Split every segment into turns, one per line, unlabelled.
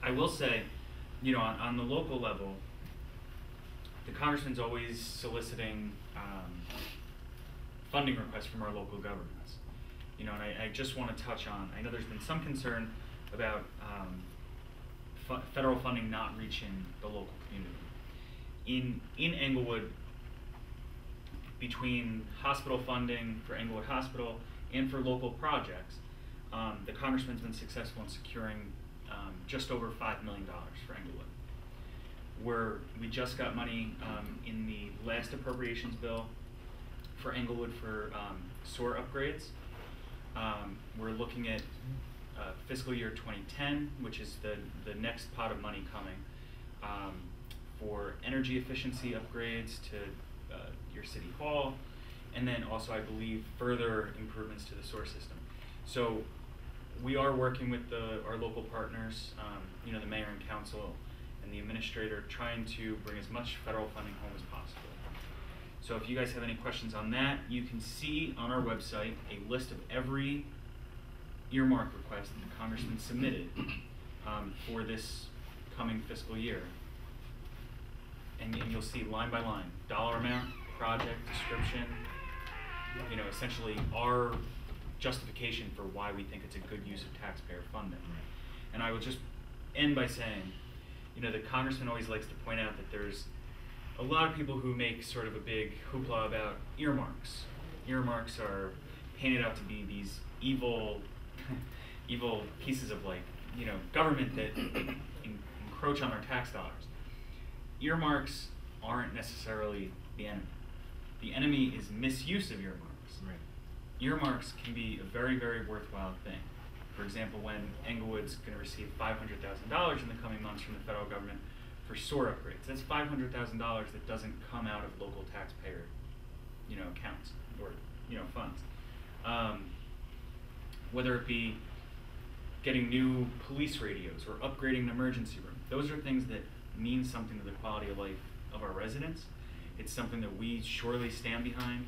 I will say, you know, on the local level, the congressman's always soliciting funding requests from our local governments. You know, and I just want to touch on, I know there's been some concern about federal funding not reaching the local community. In Englewood, between hospital funding for Englewood Hospital and for local projects, the congressman's been successful in securing just over $5 million for Englewood. We just got money in the last appropriations bill for Englewood for sewer upgrades. We're looking at fiscal year 2010, which is the next pot of money coming, for energy efficiency upgrades to your city hall, and then also, I believe, further improvements to the sewer system. So we are working with our local partners, you know, the mayor and council and the administrator, trying to bring as much federal funding home as possible. So if you guys have any questions on that, you can see on our website a list of every earmark request that the congressman submitted for this coming fiscal year. And you'll see line by line, dollar amount, project, description, you know, essentially our justification for why we think it's a good use of taxpayer funding. And I will just end by saying, you know, the congressman always likes to point out that there's a lot of people who make sort of a big hoopla about earmarks. Earmarks are painted out to be these evil, evil pieces of, like, you know, government that encroach on our tax dollars. Earmarks aren't necessarily the enemy. The enemy is misuse of earmarks.
Right.
Earmarks can be a very, very worthwhile thing. For example, when Englewood's going to receive $500,000 in the coming months from the federal government for sewer upgrades, that's $500,000 that doesn't come out of local taxpayer, you know, accounts or, you know, funds. Whether it be getting new police radios or upgrading an emergency room, those are things that mean something to the quality of life of our residents. It's something that we surely stand behind.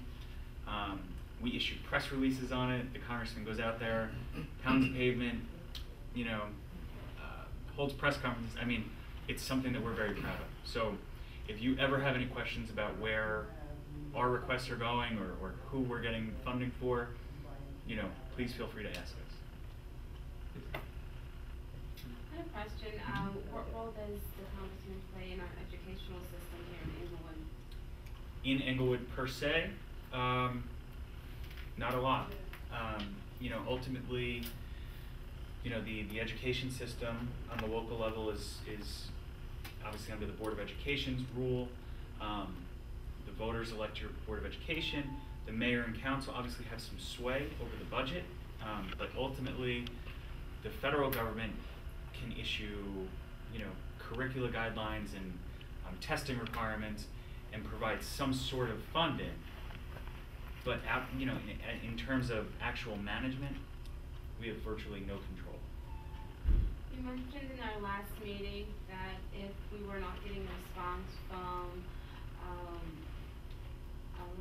We issued press releases on it. The congressman goes out there, pounds the pavement, you know, holds press conferences. I mean, it's something that we're very proud of. So if you ever have any questions about where our requests are going or who we're getting funding for, you know, please feel free to ask us.
I have a question. What role does the congressman play in our educational system here in Englewood?
In Englewood per se, not a lot. You know, ultimately, you know, the education system on the local level is obviously under the Board of Education's rule. The voters elect your Board of Education. The mayor and council obviously have some sway over the budget, but ultimately, the federal government can issue, you know, curricula guidelines and testing requirements and provide some sort of funding. But you know, in terms of actual management, we have virtually no control.
You mentioned in our last meeting that if we were not getting a response from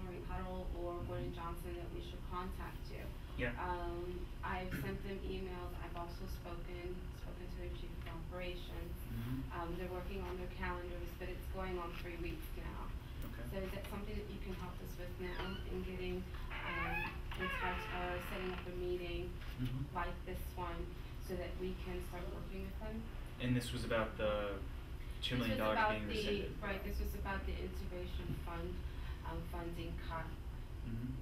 Lori Huddle or Gordon Johnson, that we should contact you.
Yeah.
I've sent them emails. I've also spoken to their chief of operations.
Mm-hmm.
They're working on their calendars, but it's going on 3 weeks now.
Okay.
So is that something that you can help us with now in getting in touch or setting up a meeting like this one so that we can start working with them?
And this was about the $2 million being rescinded.
Right, this was about the integration fund funding cut.
Mm-hmm.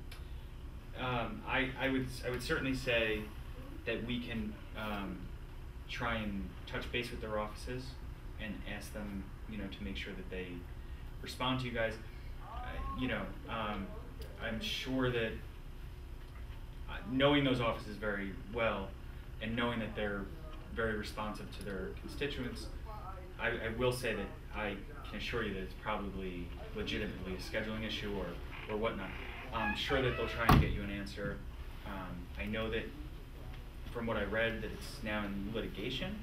I would certainly say that we can try and touch base with their offices and ask them, you know, to make sure that they respond to you guys. You know, I'm sure that knowing those offices very well and knowing that they're very responsive to their constituents, I will say that I can assure you that it's probably legitimately a scheduling issue or whatnot. I'm sure that they'll try and get you an answer. I know that from what I read that it's now in litigation,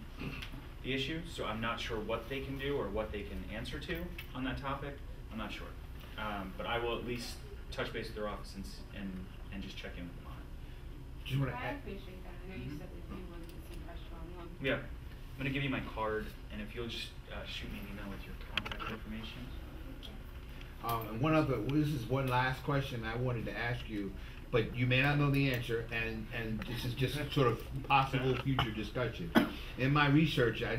the issue, so I'm not sure what they can do or what they can answer to on that topic. I'm not sure. But I will at least touch base with their office and just check in with them on it.
I appreciate that. I know you said that you wanted to see pressure on them.
Yeah. I'm going to give you my card, and if you'll just shoot me an email with your contact information.
And one other, this is one last question I wanted to ask you, but you may not know the answer, and this is just sort of possible future discussion. In my research, I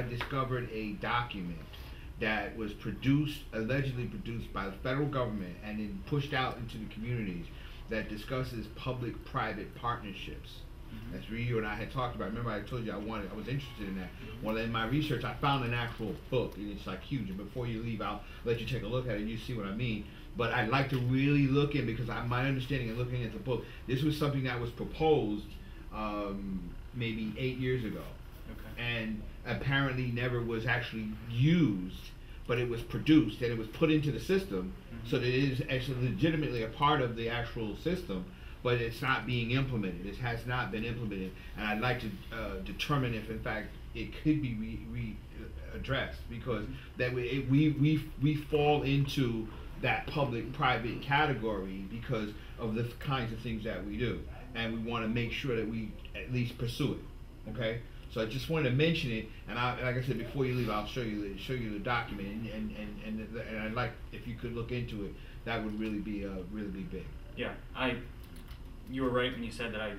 discovered a document that was allegedly produced by the federal government and then pushed out into the communities that discusses public-private partnerships. That's what you and I had talked about. Remember I told you I was interested in that. Well, in my research, I found an actual book, and it's like huge. And before you leave, I'll let you take a look at it and you see what I mean. But I'd like to really look in, because my understanding of looking at the book, this was something that was proposed maybe 8 years ago.
Okay.
And apparently never was actually used, but it was produced and it was put into the system, so that it is actually legitimately a part of the actual system, but it's not being implemented. It has not been implemented, and I'd like to determine if in fact it could be addressed, because that we fall into that public-private category because of the kinds of things that we do, and we want to make sure that we at least pursue it. Okay, so I just wanted to mention it, and like I said, before you leave, I'll show you the document, and I'd like, if you could look into it, that would really be big.
Yeah, you were right when you said that I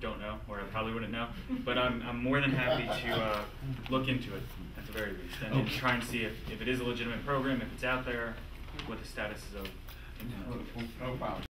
don't know, or I probably wouldn't know, but I'm more than happy to look into it at the very least, and try and see if it is a legitimate program, if it's out there, what the status is of.
No problem.